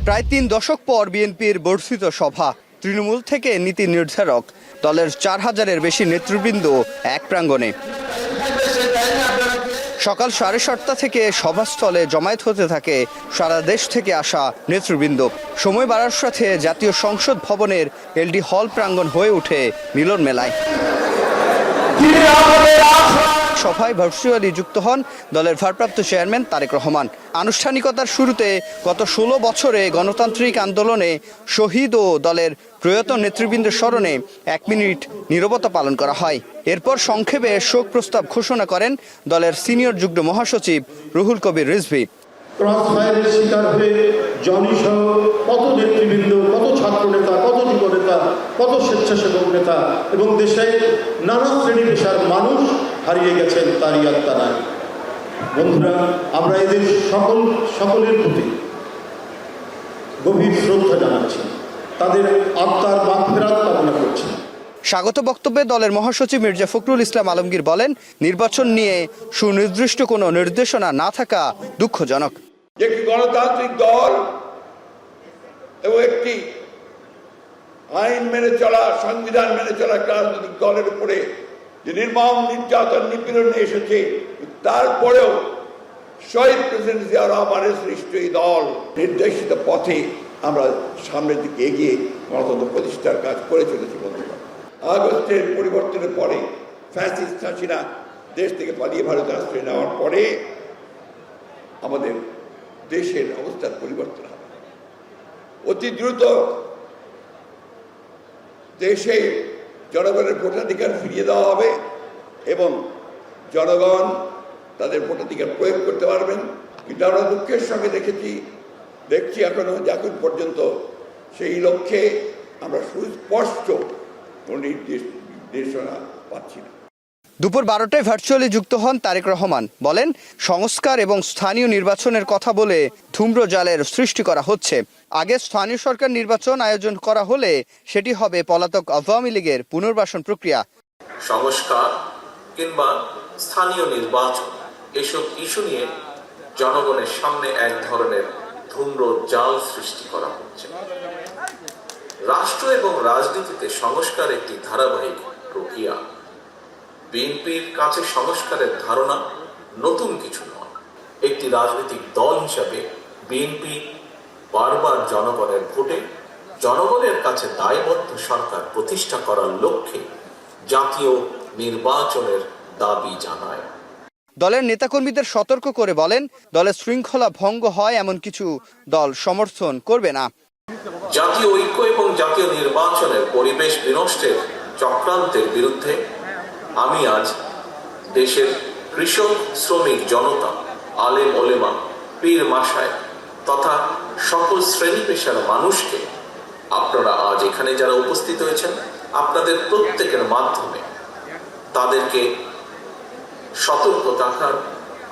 প্রায় ৩ দশক পর বিএনপির বর্ধিত সভা, তৃণমূল থেকে নীতি নির্ধারক, দলের ৪,০০০-এর বেশি নেতৃবৃন্দ এক প্রাঙ্গণে। সকাল 7:30 থেকে সভাস্থলে জমায়েত হতে থাকে সারা দেশ থেকে আসা নেতৃবৃন্দ। সময় বাড়ার সাথে জাতীয় সংসদ ভবনের এলডি হল প্রাঙ্গণ হয়ে ওঠে মিলন মেলায়। সভায় ভার্চুয়ালি যুক্ত হন দলের ভারপ্রাপ্ত চেয়ারম্যান তারেক রহমান। আনুষ্ঠানিকতার শুরুতে গত 16 বছরে গণতান্ত্রিক আন্দোলনে শহীদ ও দলের প্রয়াত নেতৃবৃন্দের স্মরণে 1 মিনিট নীরবতা পালন করা হয়। এরপর সংক্ষেপে শোক প্রস্তাব ঘোষণা করেন দলের সিনিয়র যুগ্ম মহাসচিব রুহুল কবির রিজভী। ক্রসফায়ারের শিকার হয়ে জনিসহ কত নেতৃবৃন্দ, কত ছাত্র নেতা, কত যুব নেতা, কত স্বেচ্ছাসেবক নেতা এবং দেশের নানা শ্রেণী পেশার মানুষ হারিয়ে গেছেন তারই আত্মা নাই। বন্ধুরা, আমরা এদের সকলের প্রতি গভীর শ্রদ্ধা জানাচ্ছি, তাদের আত্মার মাগফিরাত কামনা করছি। স্বাগত বক্তব্যে দলের মহাসচিব মির্জা ফখরুল ইসলাম আলমগীর বলেন, নির্বাচন নিয়ে সুনির্দিষ্ট কোনো নির্দেশনা না থাকা দুঃখজনক। একটি গণতান্ত্রিক দল এবং একটি আইন মেনে চলা, সংবিধান মেনে চলা একটা রাজনৈতিক দলের উপরে যে নির্মম নির্যাতন নিপীড়ন এসেছে, তারপরেও শহীদ প্রেসিডেন্ট জিয়া রহমানের সৃষ্ট এই দল নির্দেশিত পথে আমরা সামনের দিকে এগিয়ে গণতন্ত্র প্রতিষ্ঠার কাজ করে চলেছি। বন্ধুরা, আগস্টের পরিবর্তনের পরে ফ্যাসিস্ট হাসিনা দেশ থেকে পালিয়ে ভারতে আশ্রয় নেওয়ার পরে আমাদের দেশের অবস্থার পরিবর্তন হবে। অতি দ্রুত দেশে জনগণের ভোটাধিকার ফিরিয়ে দেওয়া হবে এবং জনগণ তাদের ভোটাধিকার প্রয়োগ করতে পারবেন। কিন্তু আমরা দুঃখের সঙ্গে দেখছি এখন পর্যন্ত সেই লক্ষ্যে আমরা সুস্পষ্ট কোনো নির্দেশনা পাচ্ছি না। দুপুর 12টায় ভার্চুয়ালি যুক্ত হন তারেক রহমান। বলেন, সংস্কার এবং স্থানীয় নির্বাচনের কথা বলে ধূম্রজালের সৃষ্টি করা হচ্ছে। আগে স্থানীয় সরকার নির্বাচন আয়োজন করা হলে সেটি হবে পলাতক আওয়ামী লীগের পুনর্বাসন প্রক্রিয়া। সংস্কার কিংবা স্থানীয় নির্বাচন এসব ইস্যু নিয়ে জনগণের সামনে এক ধরনের ধূম্রজাল সৃষ্টি করা হচ্ছে। রাষ্ট্র এবং রাজনীতিতে সংস্কার একটি ধারাবাহিক প্রক্রিয়া। বিএনপির কাছে সংস্কারের ধারণা নতুন কিছু নয়। একটি রাজনৈতিক দল হিসাবে বিএনপি বারবার জনগণের ভোটে জনগণের কাছে দায়বদ্ধ সরকার প্রতিষ্ঠা করার লক্ষ্যে জাতীয় নির্বাচনের দাবি জানায়। দলের নেতাকর্মীদের সতর্ক করে বলেন, দলের শৃঙ্খলা ভঙ্গ হয় এমন কিছু দল সমর্থন করবে না। জাতীয় ঐক্য এবং জাতীয় নির্বাচনের পরিবেশ বিনষ্টের চক্রান্তের বিরুদ্ধে আমি আজ দেশের কৃষক, শ্রমিক জনতা, আলেম ওলেমা, পীর মাশায়েখ তথা সকল শ্রেণী পেশার মানুষকে, আপনারা আজ এখানে যারা উপস্থিত হয়েছেন, আপনাদের প্রত্যেকের মাধ্যমে তাদেরকে সতর্ক থাকার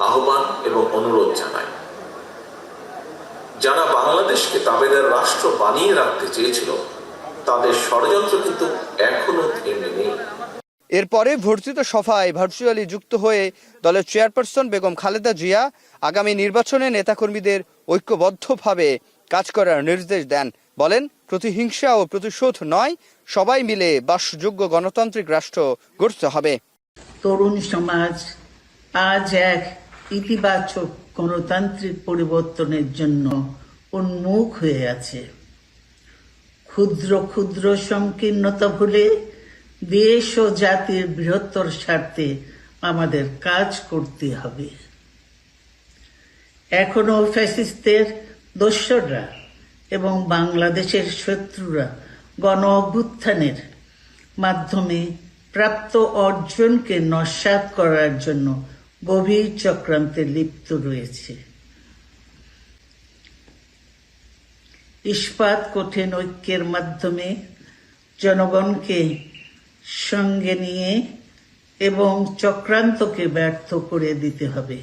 আহ্বান এবং অনুরোধ জানাই। যারা বাংলাদেশকে তাবেদার রাষ্ট্র বানিয়ে রাখতে চেয়েছিল, তাদের ষড়যন্ত্র কিন্তু এখনো থেমে নেই। এরপরে বর্ধিত সভায় ভার্চুয়ালি যুক্ত হয়ে দলের চেয়ারপারসন বেগম খালেদা জিয়া আগামী নির্বাচনে নেতাকর্মীদের ঐক্যবদ্ধভাবে কাজ করার নির্দেশ দেন। বলেন, প্রতিহিংসা ও প্রতিশোধ নয়, সবাই মিলে বাসযোগ্য গণতান্ত্রিক রাষ্ট্র গড়তে হবে। তরুণ সমাজ আজ এক ইতিবাচক গণতান্ত্রিক পরিবর্তনের জন্য উন্মুখ হয়ে আছে। ক্ষুদ্র ক্ষুদ্র সংকীর্ণতা ভুলে দেশ ও জাতির বৃহত্তর স্বার্থে আমাদের কাজ করতে হবে। এখনো ফ্যাসিস্টদের দোসররা এবং বাংলাদেশের শত্রুরা গণ অভ্যুত্থানের মাধ্যমে প্রাপ্ত অর্জনকে নস্যাৎ করার জন্য গভীর চক্রান্তে লিপ্ত রয়েছে। ইস্পাত কঠিন ঐক্যের মাধ্যমে জনগণকে সঙ্গে নিয়ে এবং চক্রান্তকে ব্যর্থ করে দিতে হবে।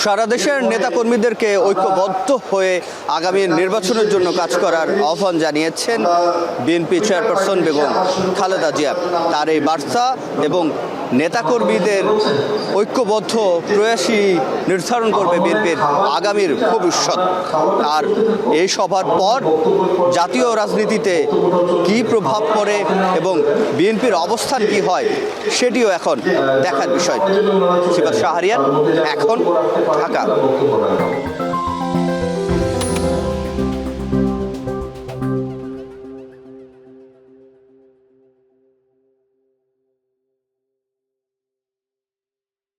সারা দেশের নেতাকর্মীদেরকে ঐক্যবদ্ধ হয়ে আগামী নির্বাচনের জন্য কাজ করার আহ্বান জানিয়েছেন বিএনপি চেয়ারপারসন বেগম খালেদা জিয়া। তার এই বার্তা এবং নেতাকর্মীদের ঐক্যবদ্ধ প্রয়াসই নির্ধারণ করবে বিএনপির আগামীর ভবিষ্যৎ। আর এই সভার পর জাতীয় রাজনীতিতে কী প্রভাব পড়ে এবং বিএনপির অবস্থান কি হয় সেটিও এখন দেখার বিষয়। সিফাত শাহরিয়ার, এখন, ঢাকা।